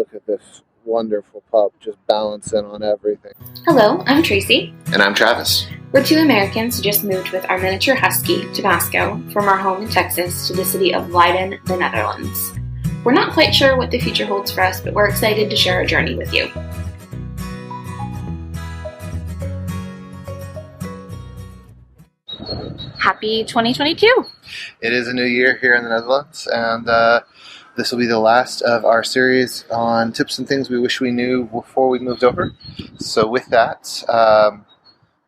Look at this wonderful pup just balancing on everything. Hello, I'm Tracy. And I'm Travis. We're two Americans who just moved with our miniature husky, Tabasco, from our home in Texas to the city of Leiden, the Netherlands. We're not quite sure what the future holds for us, but we're excited to share our journey with you. Happy 2022! It is a new year here in the Netherlands, and this will be the last of our series on tips and things we wish we knew before we moved over. So with that,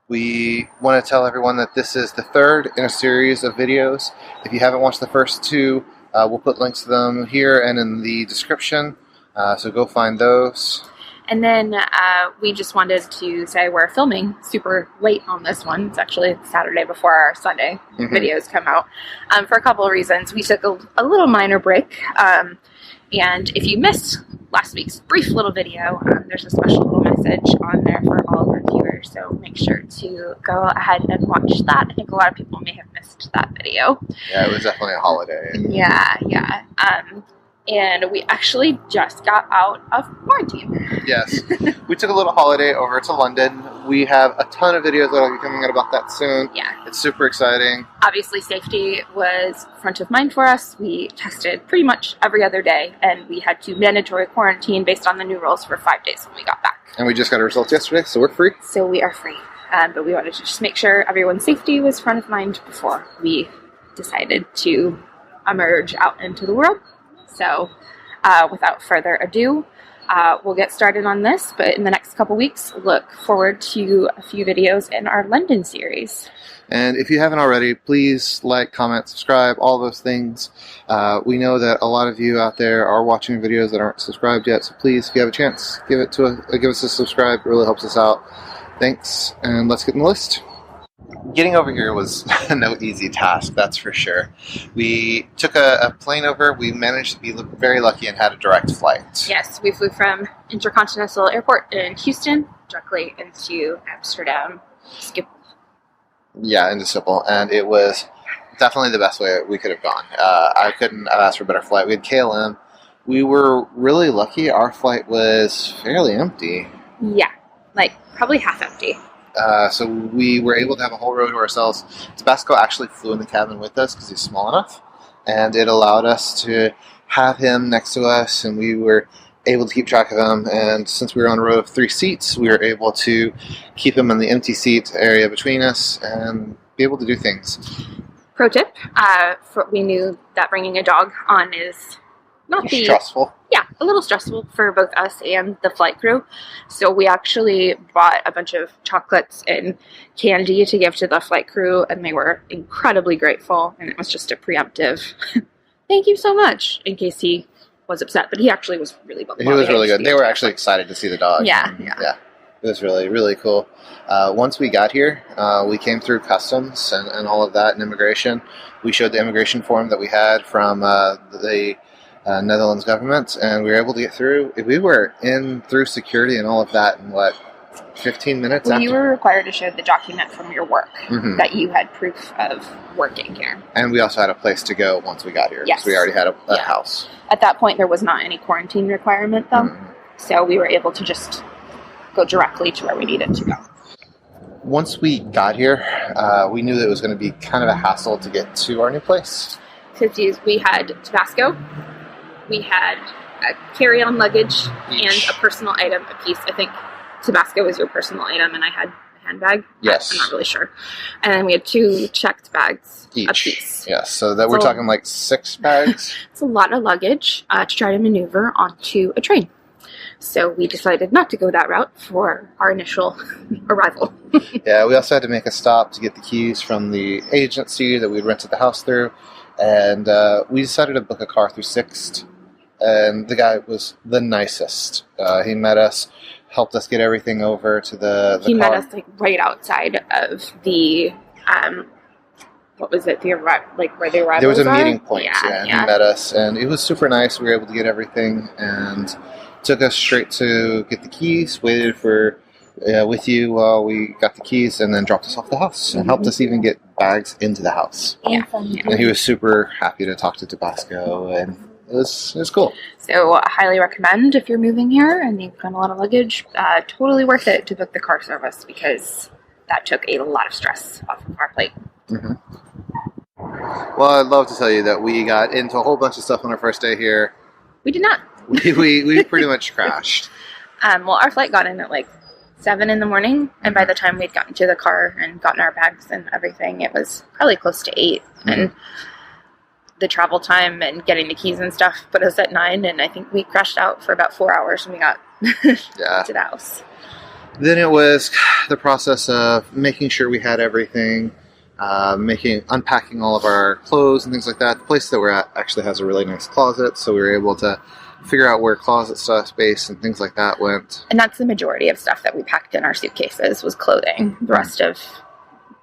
we want to tell everyone that this is the third in a series of videos. If you haven't watched the first two, we'll put links to them here and in the description, so go find those. And then we just wanted to say we're filming super late on this one. It's actually Saturday before our Sunday videos come out for a couple of reasons. We took a little minor break. And if you missed last week's brief little video, there's a special little message on there for all of our viewers. So make sure to go ahead and watch that. I think a lot of people may have missed that video. Yeah, it was definitely a holiday. Yeah. And we actually just got out of quarantine. Yes. We took a little holiday over to London. We have a ton of videos that will be coming out about that soon. Yeah. It's super exciting. Obviously, safety was front of mind for us. We tested pretty much every other day, and we had to mandatory quarantine based on the new rules for 5 days when we got back. And we just got our results yesterday, so we're free. So we are free. But we wanted to just make sure everyone's safety was front of mind before we decided to emerge out into the world. So without further ado, we'll get started on this, but in the next couple weeks, look forward to a few videos in our London series. And if you haven't already, please like, comment, subscribe, all those things. We know that a lot of you out there are watching videos that aren't subscribed yet, so please, if you have a chance, give us a subscribe. It really helps us out. Thanks, and let's get in the list. Getting over here was no easy task, that's for sure. We took a plane over. We managed to be very lucky and had a direct flight. Yes, we flew from Intercontinental Airport in Houston directly into Amsterdam. Into Schiphol, and it was definitely the best way we could have gone. I couldn't have asked for a better flight. We had KLM. We were really lucky. Our flight was fairly empty. Yeah, like probably half empty. So we were able to have a whole row to ourselves. Tabasco actually flew in the cabin with us because he's small enough, and it allowed us to have him next to us, and we were able to keep track of him. And since we were on a row of 3 seats, we were able to keep him in the empty seat area between us and be able to do things. Pro tip, we knew that bringing a dog on is not stressful. Yeah, a little stressful for both us and the flight crew. So we actually bought a bunch of chocolates and candy to give to the flight crew, and they were incredibly grateful. And it was just a preemptive thank you so much, in case he was upset. But he actually was really well. He was really good. They were actually excited to see the dog. Yeah. It was really, really cool. Once we got here, we came through customs and all of that and immigration. We showed the immigration form that we had from the Netherlands government, and we were able to get through. We were through security and all of that in 15 minutes after? You were required to show the document from your work that you had proof of working here. And we also had a place to go once we got here. Yes. So we already had a house. At that point, there was not any quarantine requirement, though. So we were able to just go directly to where we needed to go. Once we got here, we knew that it was going to be kind of a hassle to get to our new place. Because we had Tabasco, we had a carry-on luggage, and a personal item apiece. I think Tabasco was your personal item, and I had a handbag. Yes. I'm not really sure. And then we had 2 checked bags apiece. Yes, so that we're talking 6 bags. It's a lot of luggage to try to maneuver onto a train. So we decided not to go that route for our initial arrival. Yeah, we also had to make a stop to get the keys from the agency that we'd rented the house through. And we decided to book a car through Sixt. And the guy was the nicest. He met us, helped us get everything over to the car. He met us right outside of the what was it? Where the arrivals There was a are? meeting point. Yeah, he met us, and it was super nice. We were able to get everything, and took us straight to get the keys. Waited for with you while we got the keys, and then dropped us off the house and helped us even get bags into the house. Yeah. And he was super happy to talk to Tabasco, and it was cool. So I highly recommend if you're moving here and you've got a lot of luggage, totally worth it to book the car service because that took a lot of stress off of our plate. Mm-hmm. Well, I'd love to tell you that we got into a whole bunch of stuff on our first day here. We did not. We pretty much crashed. Well, our flight got in at like 7 in the morning, and by the time we'd gotten to the car and gotten our bags and everything, it was probably close to 8. Mm-hmm. And the travel time and getting the keys and stuff put us at 9, and I think we crashed out for about 4 hours when we got to the house. Then it was the process of making sure we had everything, unpacking all of our clothes and things like that. The place that we're at actually has a really nice closet, so we were able to figure out where closet space and things like that went. And that's the majority of stuff that we packed in our suitcases was clothing. The rest of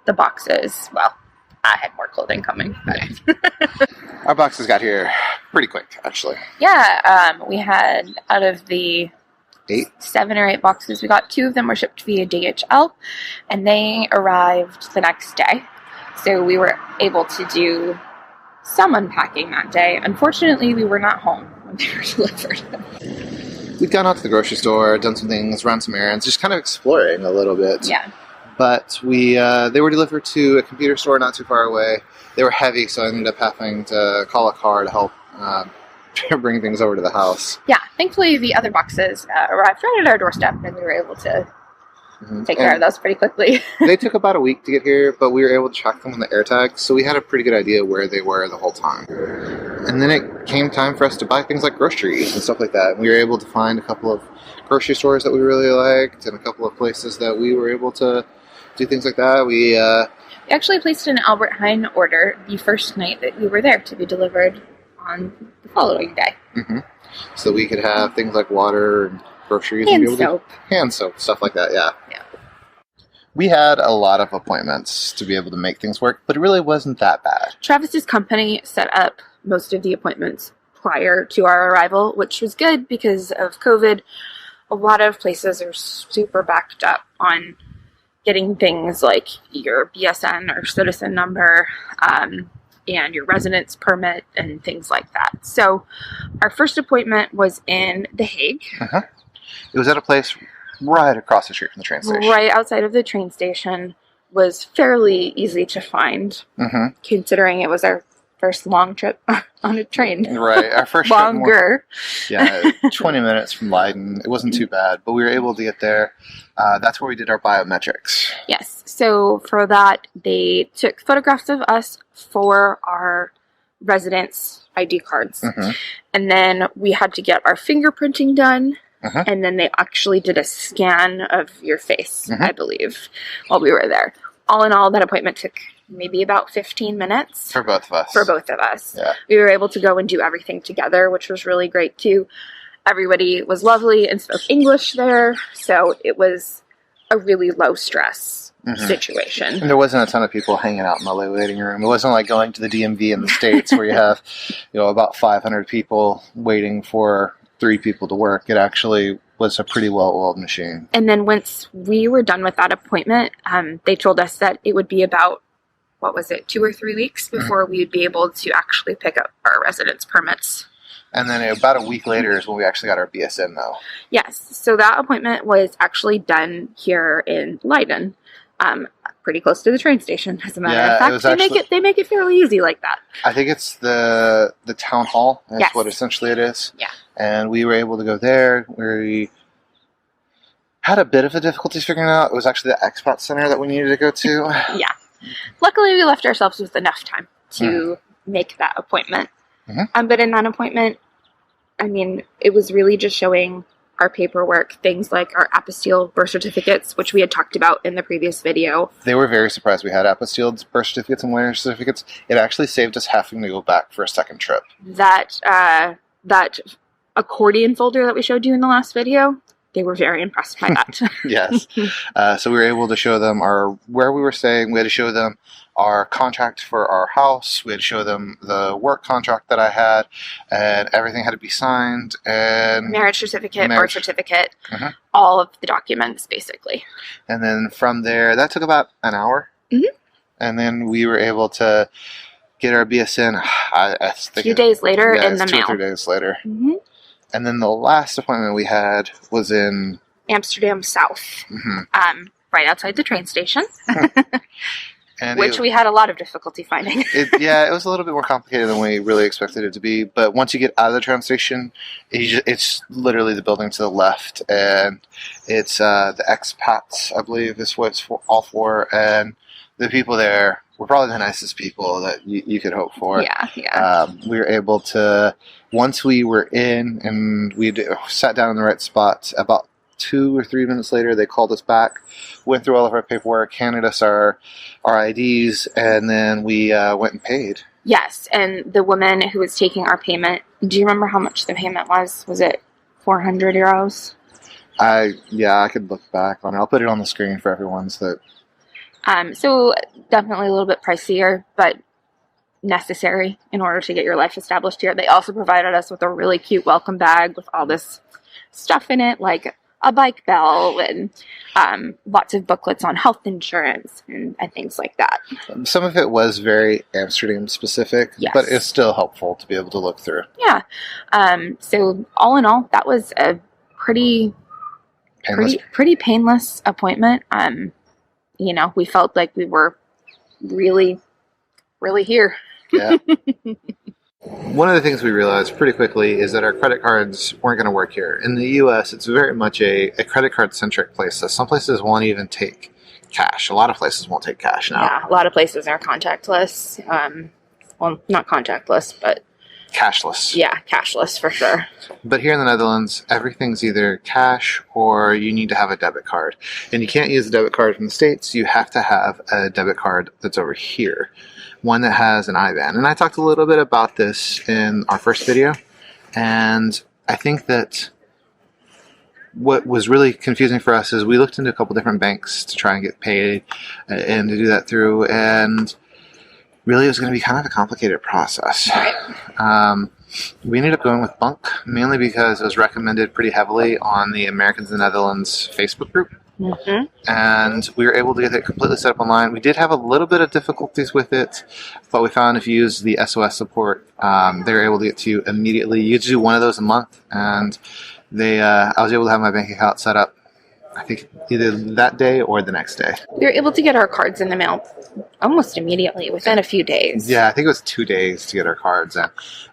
the boxes, well, I had more clothing coming. But our boxes got here pretty quick, actually. Yeah, we had out of the 7 or 8 boxes we got, 2 of them were shipped via DHL, and they arrived the next day. So we were able to do some unpacking that day. Unfortunately, we were not home when they were delivered. We'd gone out to the grocery store, done some things, run some errands, just kind of exploring a little bit. Yeah. But they were delivered to a computer store not too far away. They were heavy, so I ended up having to call a car to help bring things over to the house. Yeah, thankfully the other boxes arrived right at our doorstep, and we were able to take care of those pretty quickly. They took about a week to get here, but we were able to track them on the AirTag, so we had a pretty good idea where they were the whole time. And then it came time for us to buy things like groceries and stuff like that. And we were able to find a couple of grocery stores that we really liked, and a couple of places that we were able to do things like that. We actually placed an Albert Heijn order the first night that we were there to be delivered on the following day. Mm-hmm. So we could have things like water and groceries. Hand soap, stuff like that, yeah. We had a lot of appointments to be able to make things work, but it really wasn't that bad. Travis's company set up most of the appointments prior to our arrival, which was good because of COVID. A lot of places are super backed up on getting things like your BSN or citizen number, and your residence permit and things like that. So our first appointment was in The Hague. Uh-huh. It was at a place right across the street from the train station. Right outside of the train station. Was fairly easy to find, considering it was our first long trip on a train. Right, our first longer. Trip 20 minutes from Leiden. It wasn't too bad, but we were able to get there. That's where we did our biometrics. Yes, so for that, they took photographs of us for our residence ID cards. And then we had to get our fingerprinting done. And then they actually did a scan of your face, I believe, while we were there. All in all, that appointment took maybe about 15 minutes. For both of us. Yeah. We were able to go and do everything together, which was really great, too. Everybody was lovely and spoke English there, so it was a really low-stress situation. And there wasn't a ton of people hanging out in the waiting room. It wasn't like going to the DMV in the States where you have, about 500 people waiting for 3 people to work. It actually was a pretty well-oiled machine. And then once we were done with that appointment, they told us that it would be about, 2 or 3 weeks before we would be able to actually pick up our residence permits. And then about a week later is when we actually got our BSN, though. Yes. So that appointment was actually done here in Leiden, pretty close to the train station, as a matter of fact. They make it fairly easy like that. I think it's the town hall. That's what essentially it is. Yeah. And we were able to go there. We had a bit of a difficulty figuring it out. It was actually the Expats Center that we needed to go to. Yeah. Luckily, we left ourselves with enough time to make that appointment. But in that appointment, it was really just showing our paperwork, things like our apostille birth certificates, which we had talked about in the previous video. They were very surprised we had apostille birth certificates and marriage certificates. It actually saved us having to go back for a second trip. That accordion folder that we showed you in the last video, they were very impressed by that. Yes. So we were able to show them where we were staying. We had to show them our contract for our house. We had to show them the work contract that I had, and everything had to be signed. And marriage certificate, birth certificate, all of the documents, basically. And then from there, that took about an hour. And then we were able to get our BSN. I A think few days later in the 2 mail. or 3 days later. Mm-hmm. And then the last appointment we had was in Amsterdam South, right outside the train station, and which we had a lot of difficulty finding. it was a little bit more complicated than we really expected it to be. But once you get out of the train station, it's literally the building to the left, and it's the Expats, I believe, is what it's all for. And the people there were probably the nicest people that you could hope for. Yeah. We were able to, once we were in and we sat down in the right spot, about 2 or 3 minutes later, they called us back, went through all of our paperwork, handed us our IDs, and then we went and paid. Yes, and the woman who was taking our payment, do you remember how much the payment was? Was it 400 euros? I could look back on it. I'll put it on the screen for everyone. So definitely a little bit pricier, but necessary in order to get your life established here. They also provided us with a really cute welcome bag with all this stuff in it, like a bike bell and lots of booklets on health insurance and things like that. some of it was very Amsterdam specific, Yes. but it's still helpful to be able to look through. Yeah. So all in all, that was a pretty painless appointment. We felt like we were really, really here. Yeah. One of the things we realized pretty quickly is that our credit cards weren't going to work here. In the U.S., it's very much a credit card-centric place. So some places won't even take cash. A lot of places won't take cash now. Yeah, a lot of places are contactless. Well, not contactless, but Cashless. yeah, cashless for sure. But here in the Netherlands, everything's either cash or you need to have a debit card. And you can't use a debit card from the States. You have to have a debit card that's over here. One that has an IBAN. And I talked a little bit about this in our first video. And I think that what was really confusing for us is we looked into a couple different banks to try and get paid and to do that through. And really it was going to be kind of a complicated process. Right. We ended up going with Bunk, mainly because it was recommended pretty heavily on the Americans in the Netherlands Facebook group. Mm-hmm. And we were able to get it completely set up online. We did have a little bit of difficulties with it, but we found if you use the SOS support, they were able to get to you immediately. You could do one of those a month, and I was able to have my bank account set up, I think, either that day or the next day. We were able to get our cards in the mail almost immediately, within a few days. Yeah, I think it was 2 days to get our cards in.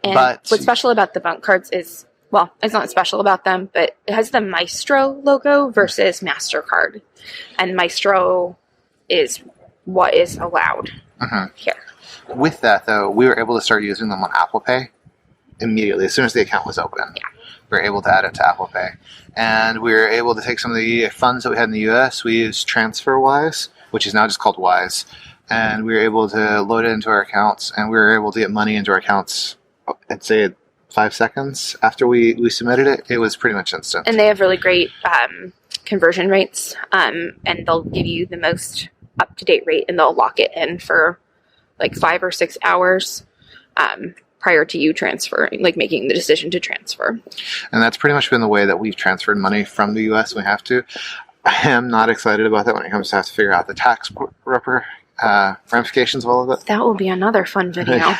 And but what's special about the Bunk cards is, well, it's not special about them, but it has the Maestro logo versus MasterCard. And Maestro is what is allowed here. With that, though, we were able to start using them on Apple Pay immediately. As soon as the account was open, we were able to add it to Apple Pay. And we were able to take some of the funds that we had in the US. We used TransferWise, which is now just called Wise. And we were able to load it into our accounts, and we were able to get money into our accounts, I'd say 5 seconds after we submitted it. It was pretty much instant. And they have really great conversion rates, and they'll give you the most up-to-date rate, and they'll lock it in for like 5 or 6 hours prior to you transferring, like making the decision to transfer. And that's pretty much been the way that we've transferred money from the U.S. when we have to. I am not excited about that when it comes to have to figure out the tax ramifications of all of it. That will be another fun video.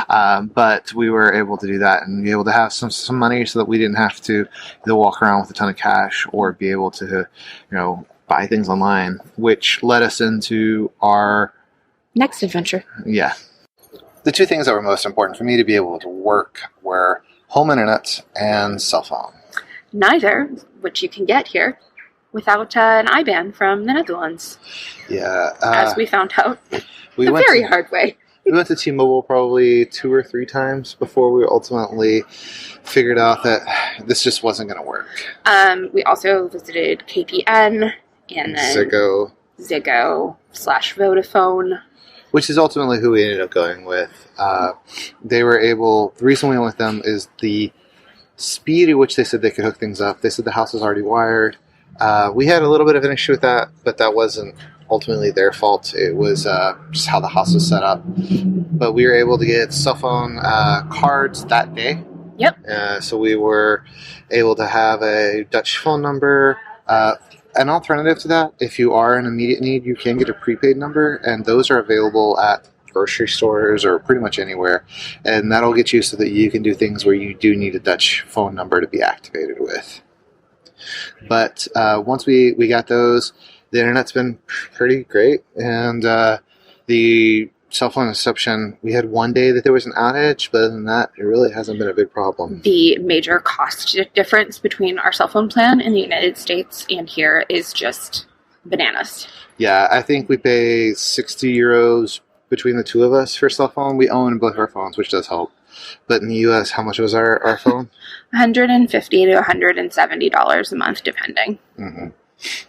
But we were able to do that and be able to have some money so that we didn't have to either walk around with a ton of cash or be able to, buy things online, which led us into our next adventure. Yeah. The two things that were most important for me to be able to work were home internet and cell phone. Neither, which you can get here without an IBAN from the Netherlands. Yeah. As we found out the very hard way. We went to T-Mobile probably 2 or 3 times before we ultimately figured out that this just wasn't going to work. We also visited KPN and then Ziggo/Vodafone. Which is ultimately who we ended up going with. They were able, the reason we went with them is the speed at which they said they could hook things up. They said the house was already wired. We had a little bit of an issue with that, but that wasn't ultimately their fault. It was just how the house was set up. But we were able to get cell phone cards that day. Yep. So we were able to have a Dutch phone number. An alternative to that, if you are in immediate need, you can get a prepaid number, and those are available at grocery stores or pretty much anywhere, and that'll get you so that you can do things where you do need a Dutch phone number to be activated with. But once we got those, the internet's been pretty great, and the cell phone reception, we had one day that there was an outage, but other than that, it really hasn't been a big problem. The major cost difference between our cell phone plan in the United States and here is just bananas. Yeah, I think we pay 60 euros between the two of us for cell phone. We own both our phones, which does help. But in the U.S., how much was our phone? $150 to $170 a month, depending. Mm-hmm.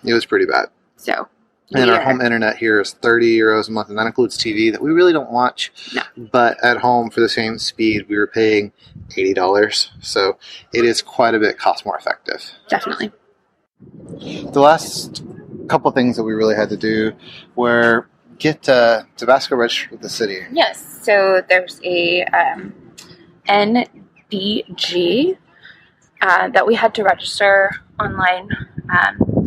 It was pretty bad. So, and our home internet here is 30 euros a month, and that includes TV that we really don't watch. No. But at home, for the same speed, we were paying $80. So it is quite a bit cost more effective. Definitely. The last couple things that we really had to do were get Tabasco registered with the city. Yes. So there's a NDG that we had to register online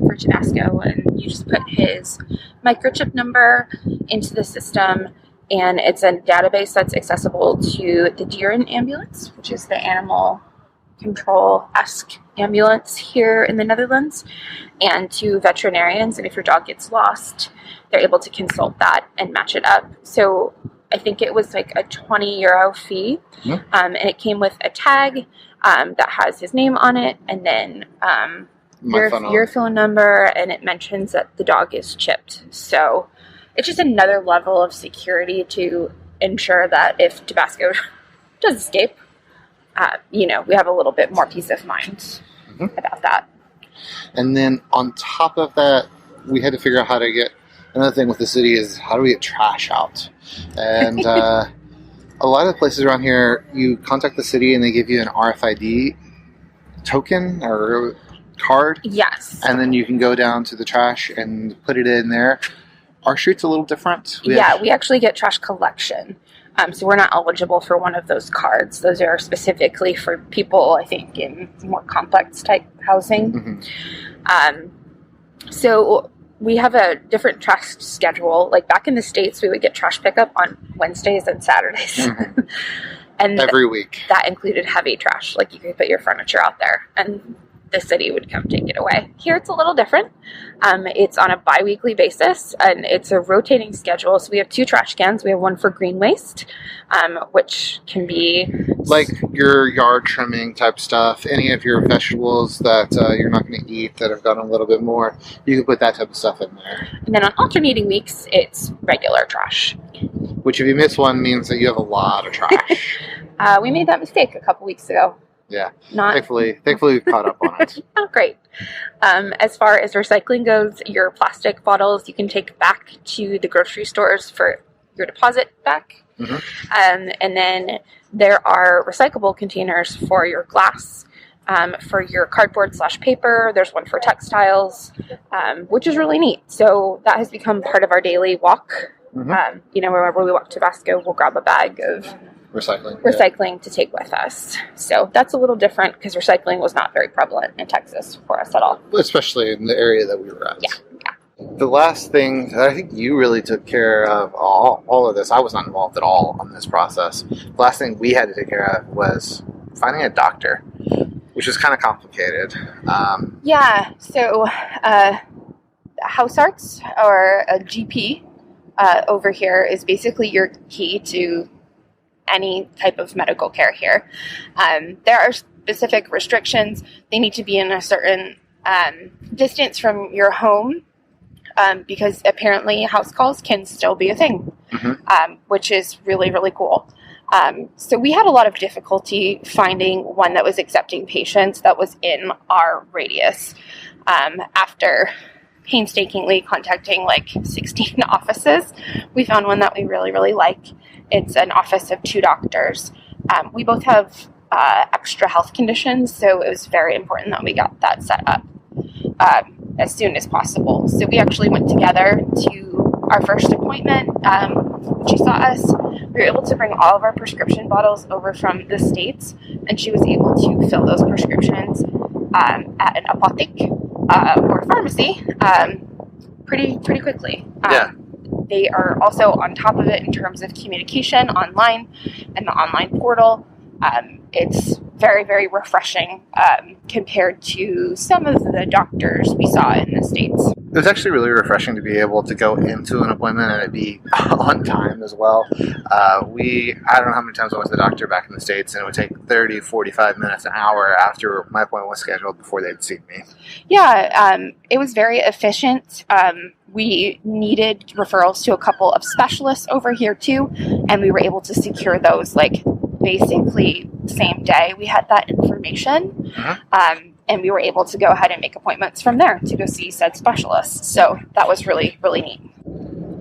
for Tabasco, and you just put his microchip number into the system, and it's a database that's accessible to the Dieren ambulance, which is the animal control-esque ambulance here in the Netherlands, and to veterinarians. And if your dog gets lost, they're able to consult that and match it up. So I think it was like a 20 euro fee, and it came with a tag that has his name on it, and then your phone number, and it mentions that the dog is chipped. So it's just another level of security to ensure that if Tabasco does escape, we have a little bit more peace of mind about that. And then on top of that, we had to figure out how to get, another thing with the city is how do we get trash out? And a lot of the places around here, you contact the city and they give you an RFID token or card. Yes. And then you can go down to the trash and put it in there. Our street's a little different. We actually get trash collection. So we're not eligible for one of those cards. Those are specifically for people, I think, in more complex type housing. So we have a different trash schedule. Like back in the States, we would get trash pickup on Wednesdays and Saturdays. And every week. That included heavy trash. Like you could put your furniture out there and the city would come take it away. Here it's a little different. It's on a bi-weekly basis, and it's a rotating schedule. So we have 2 trash cans. We have one for green waste, which can be like your yard trimming type stuff, any of your vegetables that you're not going to eat that have gotten a little bit more, you can put that type of stuff in there. And then on alternating weeks, it's regular trash. Which if you miss one means that you have a lot of trash. We made that mistake a couple weeks ago. Yeah, thankfully we've caught up on it. Oh, great. As far as recycling goes, your plastic bottles you can take back to the grocery stores for your deposit back. And then there are recyclable containers for your glass, for your cardboard/paper. There's one for textiles, which is really neat. So that has become part of our daily walk. Whenever we walk to Tabasco, we'll grab a bag of recycling to take with us. So that's a little different because recycling was not very prevalent in Texas for us at all. Especially in the area that we were at. Yeah. The last thing that I think you really took care of all of this, I was not involved at all on this process. The last thing we had to take care of was finding a doctor, which is kind of complicated. So Hausarts or a GP over here is basically your key to any type of medical care here. There are specific restrictions. They need to be in a certain distance from your home because apparently house calls can still be a thing, which is really, really cool. So we had a lot of difficulty finding one that was accepting patients that was in our radius. After painstakingly contacting like 16 offices, we found one that we really, really like. It's an office of 2 doctors. We both have extra health conditions, so it was very important that we got that set up as soon as possible. So we actually went together to our first appointment. She saw us. We were able to bring all of our prescription bottles over from the States, and she was able to fill those prescriptions at an apotheke or pharmacy pretty quickly. They are also on top of it in terms of communication online and the online portal. It's very, very refreshing compared to some of the doctors we saw in the States. It was actually really refreshing to be able to go into an appointment and it be on time as well. I don't know how many times I went to the doctor back in the States, and it would take 30, 45 minutes, an hour after my appointment was scheduled before they'd see me. Yeah, it was very efficient. We needed referrals to a couple of specialists over here too, and we were able to secure those like basically same day we had that information. And we were able to go ahead and make appointments from there to go see said specialists. So that was really, really neat.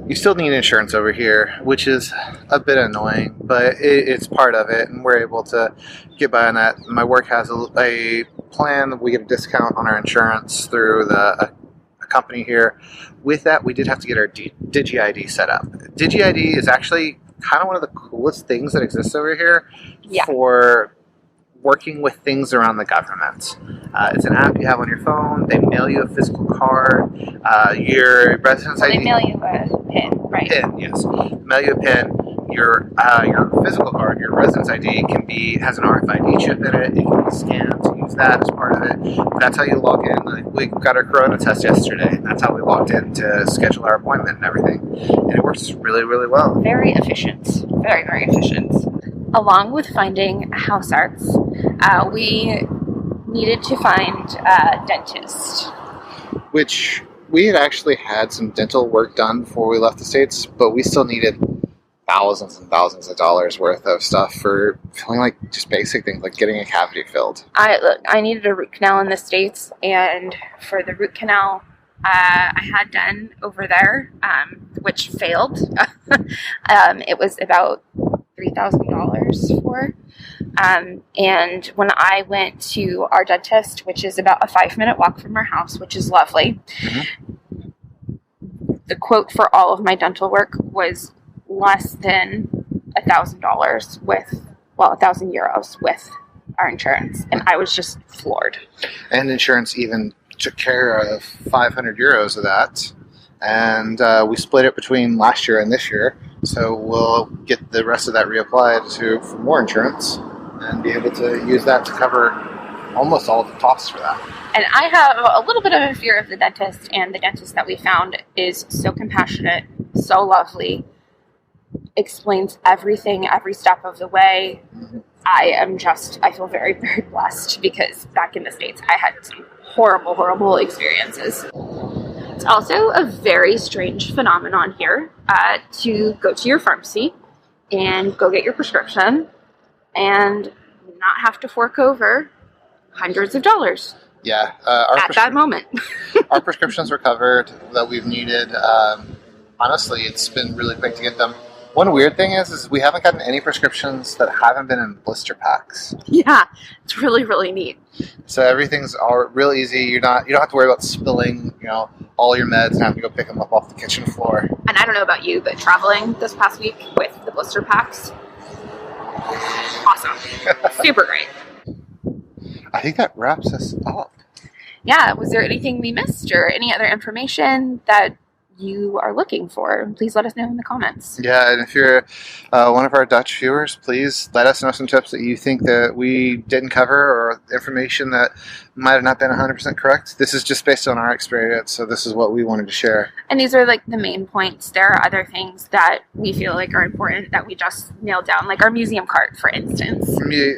You still need insurance over here, which is a bit annoying, but it's part of it, and we're able to get by on that. My work has a plan. We get a discount on our insurance through a company here. With that, we did have to get our DigiID set up. DigiID is actually kind of one of the coolest things that exists over here for working with things around the government. It's an app you have on your phone. They mail you a physical card, your residence ID. They mail you a pin, right? Pin, yes. Mail you a pin. Your physical card, your residence ID has an RFID chip in it. It can be scanned. So use that as part of it. That's how you log in. Like, we got our corona test yesterday. That's how we logged in to schedule our appointment and everything. And it works really, really well. Very efficient. Very, very efficient. Along with finding house arts, we needed to find a dentist. Which we had actually had some dental work done before we left the States, but we still needed thousands and thousands of dollars worth of stuff for filling like just basic things like getting a cavity filled. I needed a root canal in the States, and for the root canal I had done over there, which failed. It was about $3,000 for. And when I went to our dentist, which is about a 5-minute walk from our house, which is lovely, the quote for all of my dental work was less than $1,000 with, well, €1,000 with our insurance. And I was just floored. And insurance even took care of €500 of that. And we split it between last year and this year. So we'll get the rest of that reapplied for more insurance and be able to use that to cover almost all the costs for that. And I have a little bit of a fear of the dentist, and the dentist that we found is so compassionate, so lovely, explains everything every step of the way. I feel very, very blessed, because back in the States I had some horrible, horrible experiences. It's also a very strange phenomenon here to go to your pharmacy and go get your prescription and not have to fork over hundreds of dollars. Yeah. At that moment. Our prescriptions were covered that we've needed. Honestly, it's been really quick to get them. One weird thing is we haven't gotten any prescriptions that haven't been in blister packs. Yeah, it's really, really neat. So everything's all real easy. You don't have to worry about spilling, all your meds and having to go pick them up off the kitchen floor. And I don't know about you, but traveling this past week with the blister packs, awesome. Super great. I think that wraps us up. Yeah, was there anything we missed or any other information that you are looking for? Please let us know in the comments. Yeah, and if you're one of our Dutch viewers, please let us know some tips that you think that we didn't cover, or information that might have not been 100% correct. This is just based on our experience, so this is what we wanted to share. And these are like the main points. There are other things that we feel like are important that we just nailed down, like our museum cart, for instance. For me,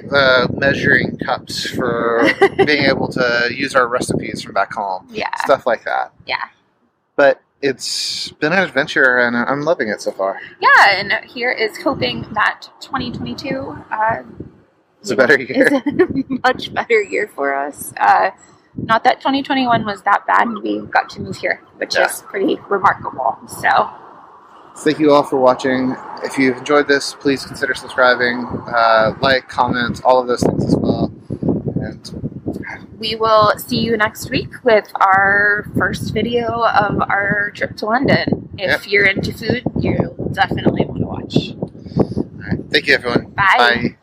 measuring cups for being able to use our recipes from back home. Yeah. Stuff like that. Yeah. But it's been an adventure, and I'm loving it so far. Yeah, and here is hoping that 2022 is a better year. Is a much better year for us. Not that 2021 was that bad, and we got to move here, which is pretty remarkable. So, thank you all for watching. If you've enjoyed this, please consider subscribing, like, comment, all of those things as well. And we will see you next week with our first video of our trip to London. If you're into food, you'll definitely want to watch. All right. Thank you, everyone. Bye. Bye.